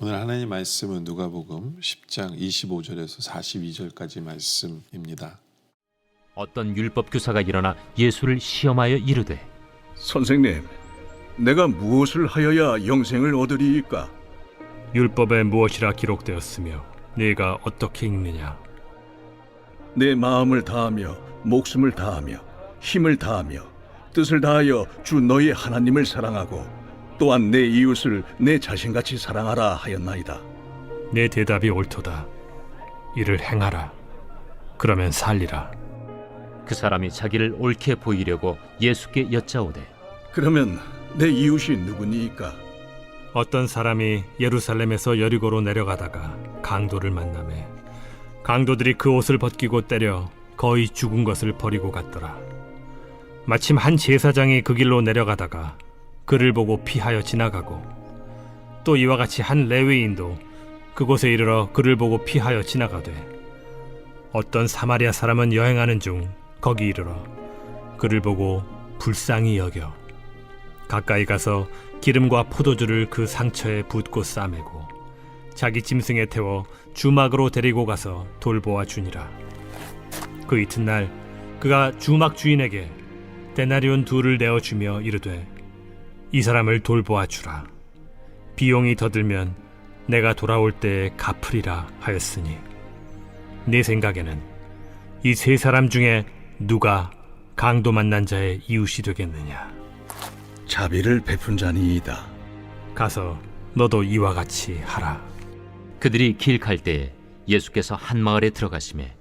오늘 하나님 말씀은 누가복음 10장 25절에서 42절까지 말씀입니다. 어떤 율법 교사가 일어나 예수를 시험하여 이르되 선생님, 내가 무엇을 하여야 영생을 얻으리이까? 율법에 무엇이라 기록되었으며 네가 어떻게 읽느냐? 내 마음을 다하며 목숨을 다하며 힘을 다하며 뜻을 다하여 주 너희 하나님을 사랑하고 또한 내 이웃을 내 자신같이 사랑하라 하였나이다. 내 대답이 옳도다. 이를 행하라. 그러면 살리라. 그 사람이 자기를 옳게 보이려고 예수께 여짜오되 그러면 내 이웃이 누구니이까? 어떤 사람이 예루살렘에서 여리고로 내려가다가 강도를 만나매 강도들이 그 옷을 벗기고 때려 거의 죽은 것을 버리고 갔더라. 마침 한 제사장이 그 길로 내려가다가 그를 보고 피하여 지나가고 또 이와 같이 한 레위인도 그곳에 이르러 그를 보고 피하여 지나가되 어떤 사마리아 사람은 여행하는 중 거기 이르러 그를 보고 불쌍히 여겨 가까이 가서 기름과 포도주를 그 상처에 붓고 싸매고 자기 짐승에 태워 주막으로 데리고 가서 돌보아 주니라. 그 이튿날 그가 주막 주인에게 데나리온 2를 내어주며 이르되 이 사람을 돌보아 주라. 비용이 더 들면 내가 돌아올 때에 갚으리라 하였으니 내 생각에는 이 세 사람 중에 누가 강도 만난 자의 이웃이 되겠느냐? 자비를 베푼 자니이다. 가서 너도 이와 같이 하라. 그들이 길 갈 때에 예수께서 한 마을에 들어가시매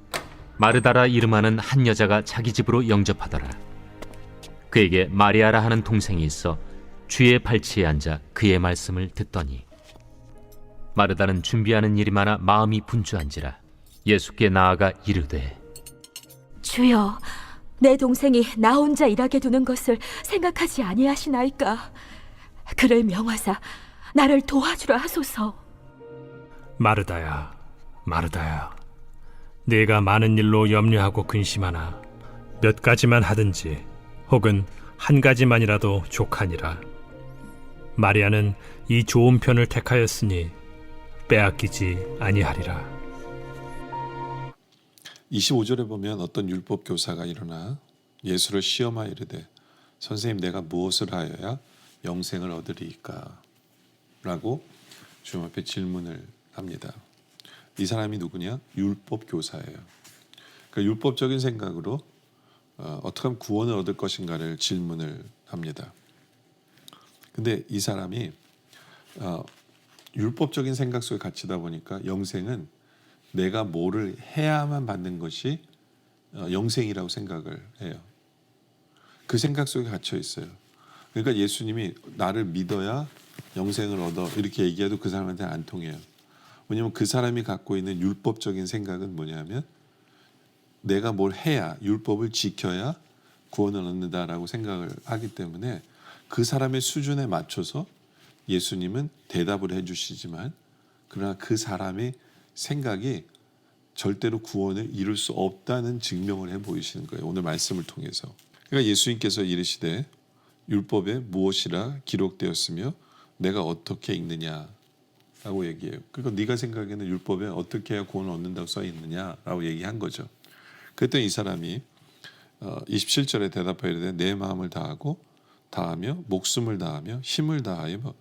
마르다라 이름하는 한 여자가 자기 집으로 영접하더라. 그에게 마리아라 하는 동생이 있어 주의 발치에 앉아 그의 말씀을 듣더니 마르다는 준비하는 일이 많아 마음이 분주한지라 예수께 나아가 이르되 주여, 내 동생이 나 혼자 일하게 두는 것을 생각하지 아니하시나이까? 그를 명하사 나를 도와주라 하소서. 마르다야, 마르다야, 네가 많은 일로 염려하고 근심하나 몇 가지만 하든지 혹은 한 가지만이라도 족하니라. 마리아는 이 좋은 편을 택하였으니 빼앗기지 아니하리라. 25절에 보면 어떤 율법 교사가 일어나 예수를 시험하여 이르되 선생님 내가 무엇을 하여야 영생을 얻으리이까? 라고 주님 앞에 질문을 합니다. 이 사람이 누구냐? 율법 교사예요. 그러니까 율법적인 생각으로 어떻게 하면 구원을 얻을 것인가를 질문을 합니다. 근데 이 사람이 율법적인 생각 속에 갇히다 보니까 영생은 내가 뭐를 해야만 받는 것이 영생이라고 생각을 해요. 그 생각 속에 갇혀 있어요. 그러니까 예수님이 나를 믿어야 영생을 얻어 이렇게 얘기해도 그 사람한테 안 통해요. 왜냐하면 그 사람이 갖고 있는 율법적인 생각은 뭐냐면 내가 뭘 해야 율법을 지켜야 구원을 얻는다라고 생각을 하기 때문에 그 사람의 수준에 맞춰서 예수님은 대답을 해주시지만 그러나 그 사람의 생각이 절대로 구원을 이룰 수 없다는 증명을 해 보이시는 거예요. 오늘 말씀을 통해서. 그러니까 예수님께서 이르시되 율법에 무엇이라 기록되었으며 내가 어떻게 읽느냐라고 얘기해요. 그러니까 네가 생각에는 율법에 어떻게 해야 구원을 얻는다고 써 있느냐라고 얘기한 거죠. 그랬더니 이 사람이 27절에 대답하여 이르되 내 마음을 다하며 목숨을 다하며 힘을 다하며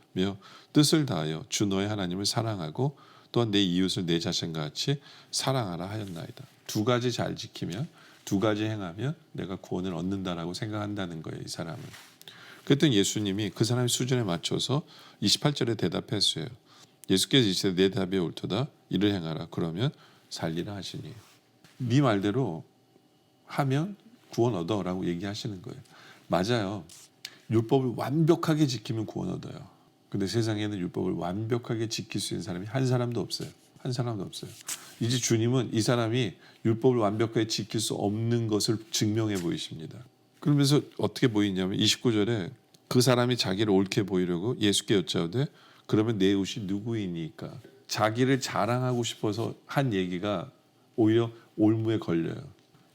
뜻을 다하여 주 너의 하나님을 사랑하고 또한 내 이웃을 내 자신과 같이 사랑하라 하였나이다. 두 가지 잘 지키면 두 가지 행하면 내가 구원을 얻는다라고 생각한다는 거예요. 이 사람은. 그랬더니 예수님이 그 사람의 수준에 맞춰서 28절에 대답했어요. 예수께서 이르시되 내 답이 옳도다. 이를 행하라. 그러면 살리라 하시니. 네 말대로 하면 구원 얻어라고 얘기하시는 거예요. 맞아요. 율법을 완벽하게 지키면 구원 얻어요. 근데 세상에는 율법을 완벽하게 지킬 수 있는 사람이 한 사람도 없어요. 한 사람도 없어요. 이제 주님은 이 사람이 율법을 완벽하게 지킬 수 없는 것을 증명해 보이십니다. 그러면서 어떻게 보이냐면 29절에 그 사람이 자기를 옳게 보이려고 예수께 여짜오되 그러면 내 이웃이 누구이니까? 자기를 자랑하고 싶어서 한 얘기가 오히려 올무에 걸려요.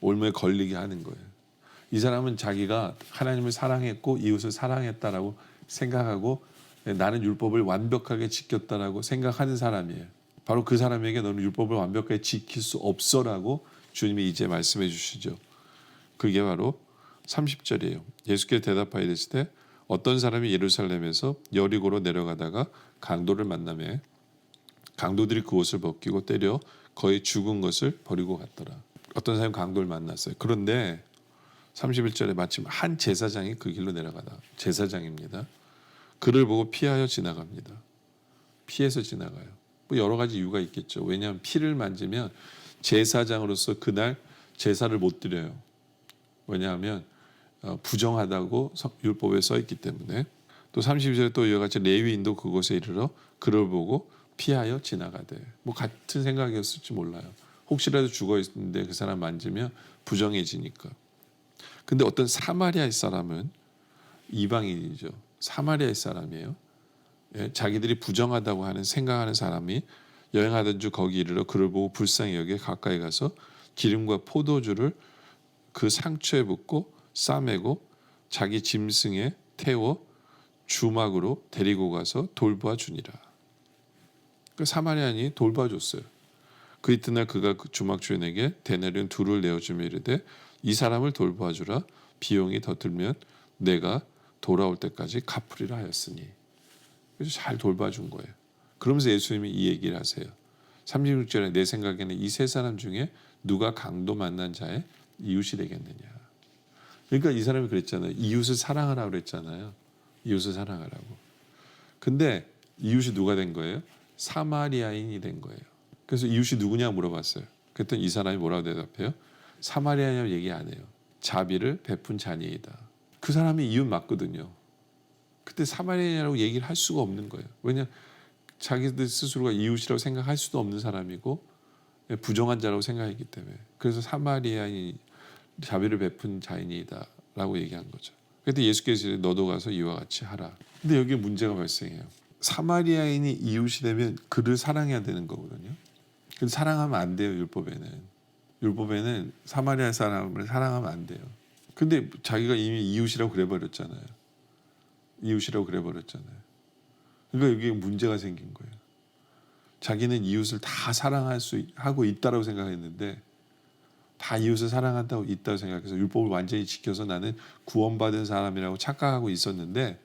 올무에 걸리게 하는 거예요. 이 사람은 자기가 하나님을 사랑했고 이웃을 사랑했다라고 생각하고 나는 율법을 완벽하게 지켰다라고 생각하는 사람이에요. 바로 그 사람에게 너는 율법을 완벽하게 지킬 수 없어라고 주님이 이제 말씀해 주시죠. 그게 바로 30절이에요. 예수께서 대답하여 이르시되 어떤 사람이 예루살렘에서 여리고로 내려가다가 강도를 만나매 강도들이 그 옷을 벗기고 때려 거의 죽은 것을 버리고 갔더라. 어떤 사람이 강도를 만났어요. 그런데 31절에 마침 한 제사장이 그 길로 내려가다. 제사장입니다. 그를 보고 피하여 지나갑니다. 피해서 지나가요. 뭐 여러 가지 이유가 있겠죠. 왜냐하면 피를 만지면 제사장으로서 그날 제사를 못 드려요. 왜냐하면 부정하다고 율법에 써 있기 때문에. 또 32절에 또 이와 같이 레위인도 그곳에 이르러 그를 보고 피하여 지나가되. 뭐 같은 생각이었을지 몰라요. 혹시라도 죽어 있는데 그 사람 만지면 부정해지니까. 근데 어떤 사마리아 사람은 이방인이죠. 사마리아 사람이에요. 예, 자기들이 부정하다고 하는 생각하는 사람이 여행하던 중 거기 이르러 그를 보고 불쌍히 여겨 가까이 가서 기름과 포도주를 그 상처에 붓고 싸매고 자기 짐승에 태워 주막으로 데리고 가서 돌보아 주니라. 그 사마리아인이 돌봐 줬어요. 그 이튿날 그가 그 주막 주인에게 데나리온 2를 내어주며 이르되 이 사람을 돌보아 주라. 비용이 더 들면 내가 돌아올 때까지 갚으리라 하였으니. 그래서 잘 돌봐 준 거예요. 그러면서 예수님이 이 얘기를 하세요. 36절에 내 생각에는 이 세 사람 중에 누가 강도 만난 자의 이웃이 되겠느냐. 그러니까 이 사람이 그랬잖아요. 이웃을 사랑하라고 그랬잖아요. 이웃을 사랑하라고. 근데 이웃이 누가 된 거예요? 사마리아인이 된 거예요. 그래서 이웃이 누구냐 물어봤어요. 그랬더니 이 사람이 뭐라고 대답해요? 사마리아냐고 얘기 안 해요. 자비를 베푼 자니이다. 그 사람이 이웃 맞거든요. 그때 사마리아냐라고 얘기를 할 수가 없는 거예요. 왜냐 자기들 스스로가 이웃이라고 생각할 수도 없는 사람이고 부정한 자라고 생각했기 때문에. 그래서 사마리아인이 자비를 베푼 자인이다 라고 얘기한 거죠. 그때 예수께서 너도 가서 이와 같이 하라. 근데 여기 문제가 발생해요. 사마리아인이 이웃이 되면 그를 사랑해야 되는 거거든요. 근데 사랑하면 안 돼요. 율법에는 사마리아 사람을 사랑하면 안 돼요. 근데 자기가 이미 이웃이라고 그래버렸잖아요. 그러니까 여기 문제가 생긴 거예요. 자기는 이웃을 다 하고 있다라고 생각했는데 다 이웃을 사랑한다고 있다고 생각해서 율법을 완전히 지켜서 나는 구원받은 사람이라고 착각하고 있었는데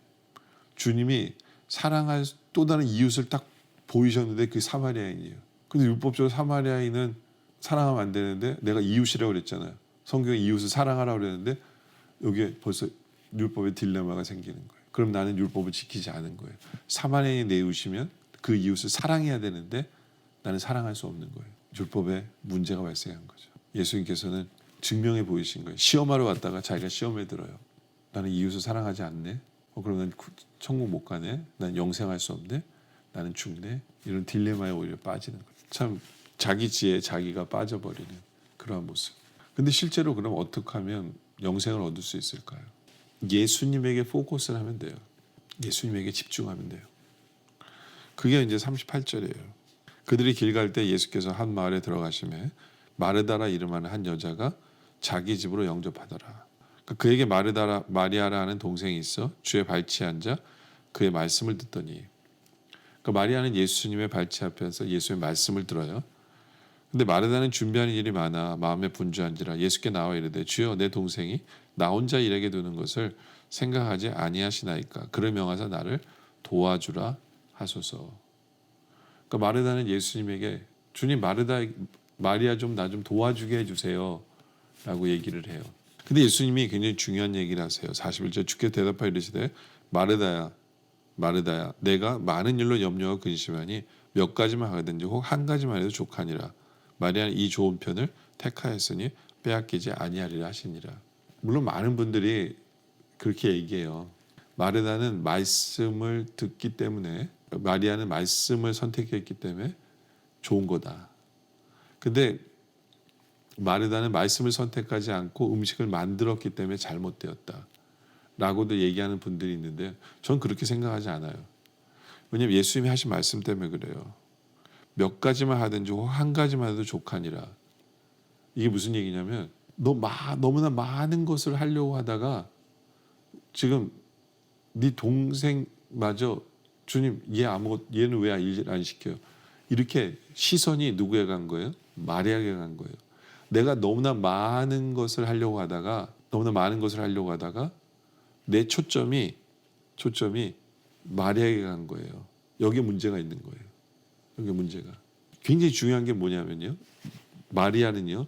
주님이 사랑할 또 다른 이웃을 딱 보이셨는데 그게 사마리아인이에요. 근데 율법적으로 사마리아인은 사랑하면 안 되는데 내가 이웃이라고 그랬잖아요. 성경에 이웃을 사랑하라고 그랬는데 여기에 벌써 율법의 딜레마가 생기는 거예요. 그럼 나는 율법을 지키지 않은 거예요. 사마리아인이 내 이웃이면 그 이웃을 사랑해야 되는데 나는 사랑할 수 없는 거예요. 율법에 문제가 발생한 거죠. 예수님께서는 증명해 보이신 거예요. 시험하러 왔다가 자기가 시험에 들어요. 나는 이웃을 사랑하지 않네. 그럼 난 천국 못 가네. 난 영생할 수 없네. 나는 죽네. 이런 딜레마에 오히려 빠지는 거예요. 참 자기 지혜에 자기가 빠져버리는 그러한 모습. 근데 실제로 그럼 어떻게 하면 영생을 얻을 수 있을까요? 예수님에게 포커스를 하면 돼요. 예수님에게 집중하면 돼요. 그게 이제 38절이에요. 그들이 길 갈 때 예수께서 한 마을에 들어가시매 마르다라 이름하는 한 여자가 자기 집으로 영접하더라. 그에게 마리아라 하는 동생이 있어 주의 발치에 앉아 그의 말씀을 듣더니. 마리아는 예수님의 발치 앞에서 예수의 말씀을 들어요. 근데 마르다는 준비하는 일이 많아 마음에 분주한지라 예수께 나와 이르되 주여 내 동생이 나 혼자 일하게 두는 것을 생각하지 아니하시나이까. 그를 명하사 나를 도와주라 하소서. 마르다는 예수님에게 주님 마리아 좀 나 좀 도와주게 해주세요 라고 얘기를 해요. 근데 예수님이 굉장히 중요한 얘기를 하세요. 41절 주께 대답하여 이르시되 마르다야 내가 많은 일로 염려하고 근심하니 몇 가지만 하든지 혹 한 가지만 해도 족하니라. 마리아는 이 좋은 편을 택하였으니 빼앗기지 아니하리라 하시니라. 물론 많은 분들이 그렇게 얘기해요. 마르다는 말씀을 듣기 때문에 마리아는 말씀을 선택했기 때문에 좋은 거다. 근데 마르다는 말씀을 선택하지 않고 음식을 만들었기 때문에 잘못되었다 라고도 얘기하는 분들이 있는데 전 그렇게 생각하지 않아요. 왜냐하면 예수님이 하신 말씀 때문에 그래요. 몇 가지만 하든지 혹 한 가지만 해도 족하니라. 이게 무슨 얘기냐면 너무나 많은 것을 하려고 하다가 지금 네 동생마저 주님 얘는 왜 일 안 시켜요? 이렇게 시선이 누구에 간 거예요? 마리아에게 간 거예요. 내가 너무나 많은 것을 하려고 하다가 내 초점이 마리아에게 간 거예요. 여기에 문제가 있는 거예요. 여기 문제가. 굉장히 중요한 게 뭐냐면요. 마리아는요.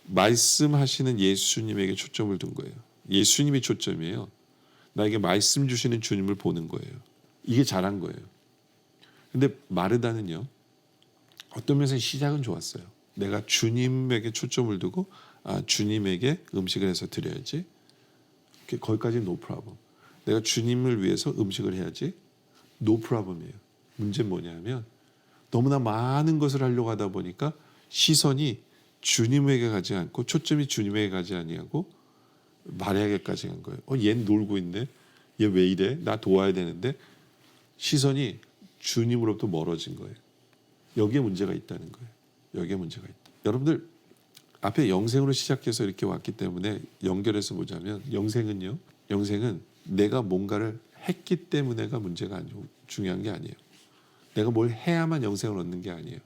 말씀하시는 예수님에게 초점을 둔 거예요. 예수님이 초점이에요. 나에게 말씀 주시는 주님을 보는 거예요. 이게 잘한 거예요. 근데 마르다는요. 어떤 면에서 시작은 좋았어요. 내가 주님에게 초점을 두고 주님에게 음식을 해서 드려야지. 거기까지는 no problem. 내가 주님을 위해서 음식을 해야지. no problem이에요. 문제는 뭐냐면 너무나 많은 것을 하려고 하다 보니까 시선이 주님에게 가지 않고 초점이 주님에게 가지 아니하고 마리아에게까지 간 거예요. 얘는 놀고 있네. 얘 왜 이래? 나 도와야 되는데 시선이 주님으로부터 멀어진 거예요. 여기에 문제가 있다는 거예요. 여기에 문제가 있다. 여러분들 앞에 영생으로 시작해서 이렇게 왔기 때문에 연결해서 보자면 영생은 내가 뭔가를 했기 때문에가 문제가 아니고 중요한 게 아니에요. 내가 뭘 해야만 영생을 얻는 게 아니에요.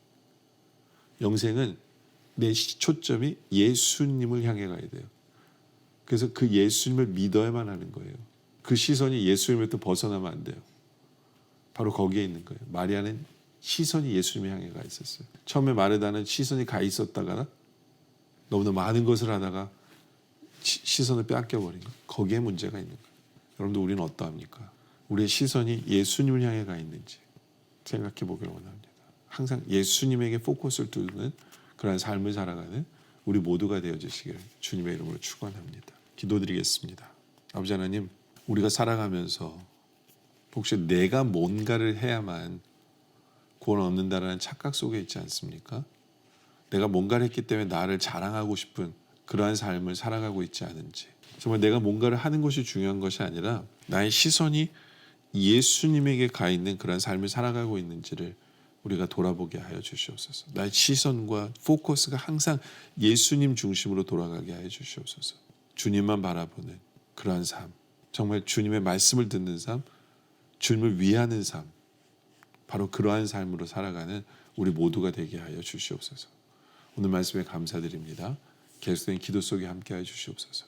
영생은 내 초점이 예수님을 향해 가야 돼요. 그래서 그 예수님을 믿어야만 하는 거예요. 그 시선이 예수님으로부터 벗어나면 안 돼요. 바로 거기에 있는 거예요. 마리아는 시선이 예수님을 향해 가 있었어요. 처음에 마르다는 시선이 가 있었다가 너무나 많은 것을 하다가 시선을 빼앗겨버린 거예요. 거기에 문제가 있는 거예요. 여러분들 우리는 어떠합니까? 우리의 시선이 예수님을 향해 가 있는지 생각해 보기를 원합니다. 항상 예수님에게 포커스를 두는 그런 삶을 살아가는 우리 모두가 되어주시기를 주님의 이름으로 축원합니다. 기도드리겠습니다. 아버지 하나님, 우리가 살아가면서 혹시 내가 뭔가를 해야만 구원 얻는다라는 착각 속에 있지 않습니까? 내가 뭔가를 했기 때문에 나를 자랑하고 싶은 그러한 삶을 살아가고 있지 않은지, 정말 내가 뭔가를 하는 것이 중요한 것이 아니라 나의 시선이 예수님에게 가 있는 그런 삶을 살아가고 있는지를 우리가 돌아보게 하여 주시옵소서. 나의 시선과 포커스가 항상 예수님 중심으로 돌아가게 하여 주시옵소서. 주님만 바라보는 그러한 삶, 정말 주님의 말씀을 듣는 삶, 주님을 위하는 삶, 바로 그러한 삶으로 살아가는 우리 모두가 되게 하여 주시옵소서. 오늘 말씀에 감사드립니다. 계속된 기도 속에 함께 하여 주시옵소서.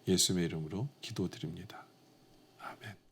예수님의 이름으로 기도드립니다. 아멘.